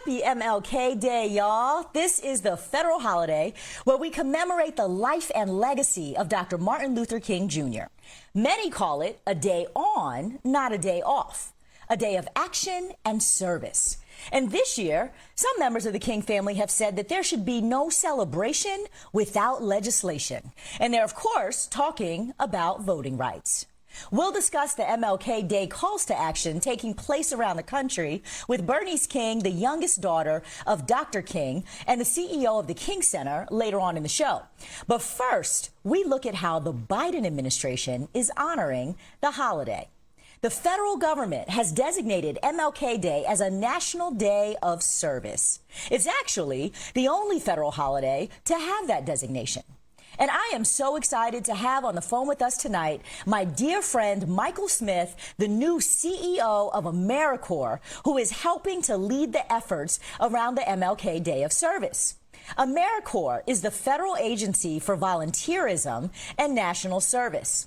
Happy MLK Day, y'all. This is the federal holiday where we commemorate the life and legacy of Dr. Martin Luther King Jr. Many call it a day on, not a day off, a day of action and service. And this year, some members of the King family have said that there should be no celebration without legislation. And they're, of course, talking about voting rights. We'll discuss the MLK Day calls to action taking place around the country with Bernice King, the youngest daughter of Dr. King and the CEO of the King Center, later on in the show. But first, we look at how the Biden administration is honoring the holiday. The federal government has designated MLK Day as a National Day of Service. It's actually the only federal holiday to have that designation. And I am so excited to have on the phone with us tonight my dear friend Michael Smith, the new CEO of AmeriCorps, who is helping to lead the efforts around the MLK Day of Service. AmeriCorps is the federal agency for volunteerism and national service.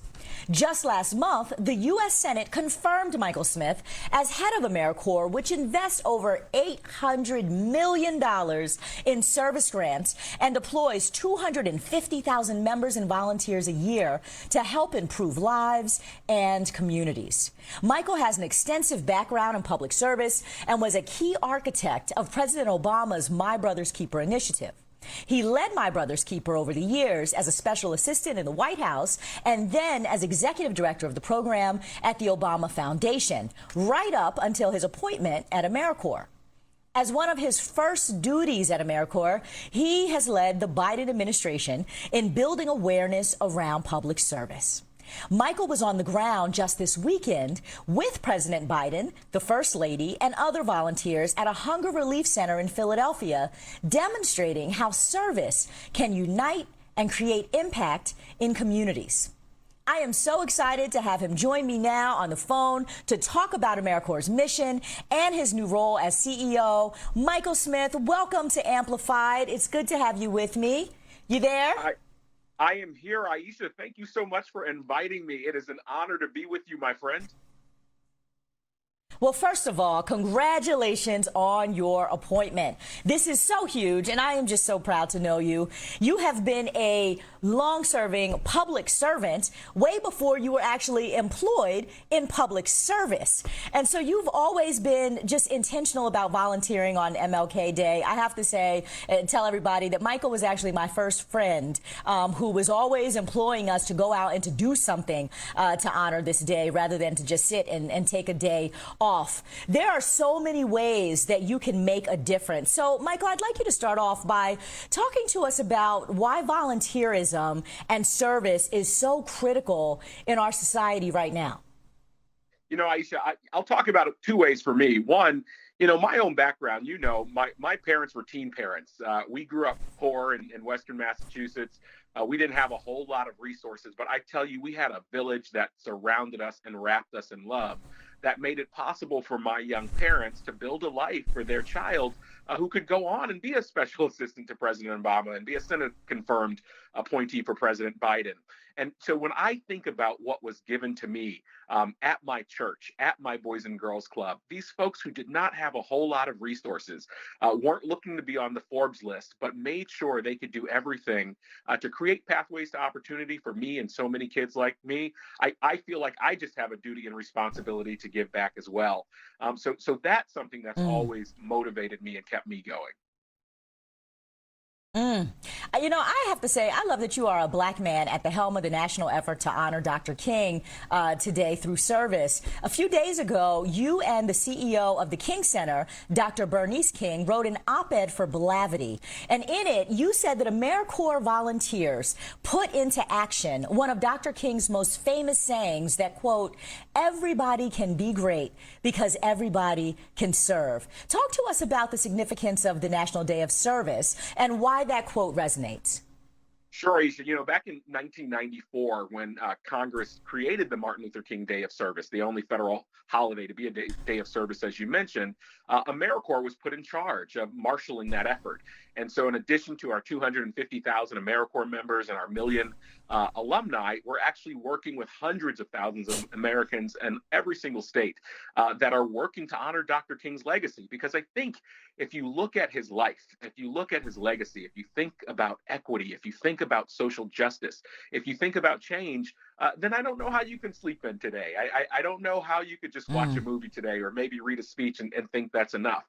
Just last month, the U.S. Senate confirmed Michael Smith as head of AmeriCorps, which invests over $800 million in service grants and deploys 250,000 members and volunteers a year to help improve lives and communities. Michael has an extensive background in public service and was a key architect of President Obama's My Brother's Keeper initiative. He led My Brother's Keeper over the years as a special assistant in the White House and then as executive director of the program at the Obama Foundation, right up until his appointment at AmeriCorps. As one of his first duties at AmeriCorps, he has led the Biden administration in building awareness around public service. Michael was on the ground just this weekend with President Biden, the First Lady, and other volunteers at a hunger relief center in Philadelphia, demonstrating how service can unite and create impact in communities. I am so excited to have him join me now on the phone to talk about AmeriCorps' mission and his new role as CEO. Michael Smith, welcome to Amplified. It's good to have you with me. You there? I am here, Aisha. Thank you so much for inviting me. It is an honor to be with you, my friend. Well, first of all, congratulations on your appointment. This is so huge, and I am just so proud to know you. You have been a long-serving public servant way before you were actually employed in public service. And so you've always been just intentional about volunteering on MLK Day. I have to say and tell everybody that Michael was actually my first friend who was always employing us to go out and to do something to honor this day rather than to just sit and take a day off. There are so many ways that you can make a difference. So, Michael, I'd like you to start off by talking to us about why volunteerism and service is so critical in our society right now. You know, Aisha, I'll talk about it two ways for me. One, my own background, my parents were teen parents. We grew up poor in Western Massachusetts. We didn't have a whole lot of resources, but I tell you, we had a village that surrounded us and wrapped us in love that made it possible for my young parents to build a life for their child who could go on and be a special assistant to President Obama and be a Senate-confirmed appointee for President Biden. And so when I think about what was given to me at my church, at my Boys and Girls Club, these folks who did not have a whole lot of resources, weren't looking to be on the Forbes list, but made sure they could do everything to create pathways to opportunity for me and so many kids like me, I feel like I just have a duty and responsibility to give back as well. So that's something that's always motivated me and kept me going. I have to say, I love that you are a black man at the helm of the national effort to honor Dr. King today through service. A few days ago, you and the CEO of the King Center, Dr. Bernice King, wrote an op-ed for Blavity. And in it, you said that AmeriCorps volunteers put into action one of Dr. King's most famous sayings that, quote, everybody can be great because everybody can serve. Talk to us about the significance of the National Day of Service and why that quote resonates. Sure, Aisha. Back in 1994, when Congress created the Martin Luther King Day of Service, the only federal holiday to be a day of service, as you mentioned, AmeriCorps was put in charge of marshaling that effort. And so in addition to our 250,000 AmeriCorps members and our million alumni, we're actually working with hundreds of thousands of Americans in every single state that are working to honor Dr. King's legacy. Because I think, if you look at his life, if you look at his legacy, if you think about equity, if you think about social justice, if you think about change, then I don't know how you can sleep in today. I don't know how you could just watch a movie today or maybe read a speech and think that's enough.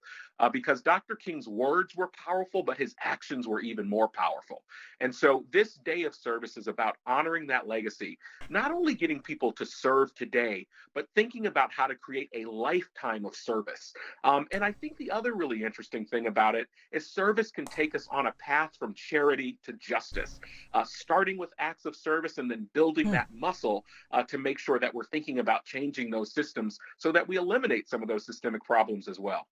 Because Dr. King's words were powerful, but his actions were even more powerful. And so this day of service is about honoring that legacy, not only getting people to serve today, but thinking about how to create a lifetime of service. And I think the other really interesting thing about it is service can take us on a path from charity to justice, starting with acts of service and then building that muscle to make sure that we're thinking about changing those systems so that we eliminate some of those systemic problems as well.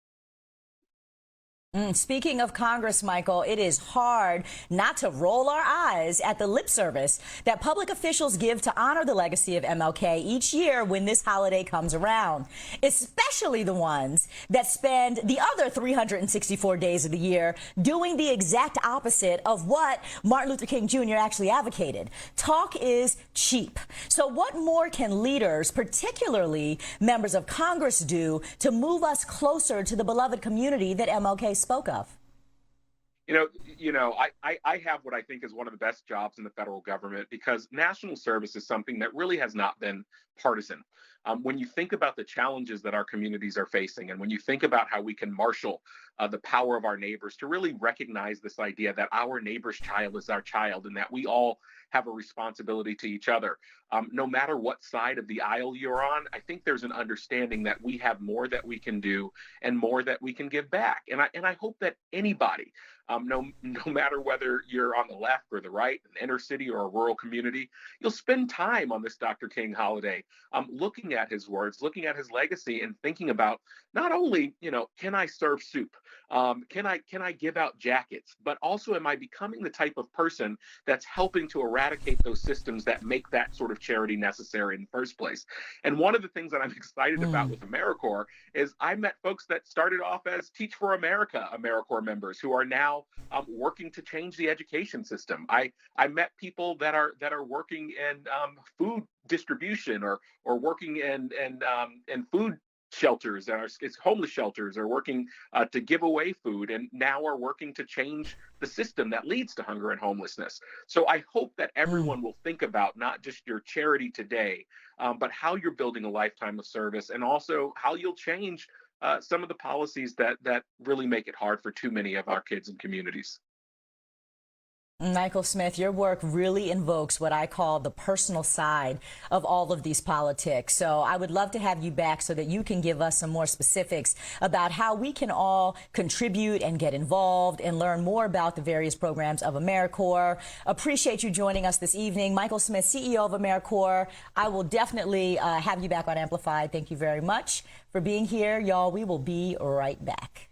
Speaking of Congress, Michael, it is hard not to roll our eyes at the lip service that public officials give to honor the legacy of MLK each year when this holiday comes around, especially the ones that spend the other 364 days of the year doing the exact opposite of what Martin Luther King Jr. actually advocated. Talk is cheap. So what more can leaders, particularly members of Congress, do to move us closer to the beloved community that MLK spoke of? I have what I think is one of the best jobs in the federal government because national service is something that really has not been partisan. When you think about the challenges that our communities are facing, and when you think about how we can marshal the power of our neighbors to really recognize this idea that our neighbor's child is our child and that we all have a responsibility to each other. No matter what side of the aisle you're on, I think there's an understanding that we have more that we can do and more that we can give back. And I hope that anybody, no matter whether you're on the left or the right, an inner city or a rural community, you'll spend time on this Dr. King holiday, looking at his words, looking at his legacy, and thinking about not only, can I serve soup? Can I give out jackets? But also, am I becoming the type of person that's helping to eradicate those systems that make that sort of charity necessary in the first place? And one of the things that I'm excited about with AmeriCorps is I met folks that started off as Teach for America AmeriCorps members who are now working to change the education system. I met people that are working in food distribution or working in food shelters, it's homeless shelters, are working to give away food, and now are working to change the system that leads to hunger and homelessness. So I hope that everyone will think about not just your charity today, but how you're building a lifetime of service, and also how you'll change some of the policies that really make it hard for too many of our kids and communities. Michael Smith, your work really invokes what I call the personal side of all of these politics. So I would love to have you back so that you can give us some more specifics about how we can all contribute and get involved and learn more about the various programs of AmeriCorps. Appreciate you joining us this evening. Michael Smith, CEO of AmeriCorps. I will definitely have you back on Amplified. Thank you very much for being here. Y'all, we will be right back.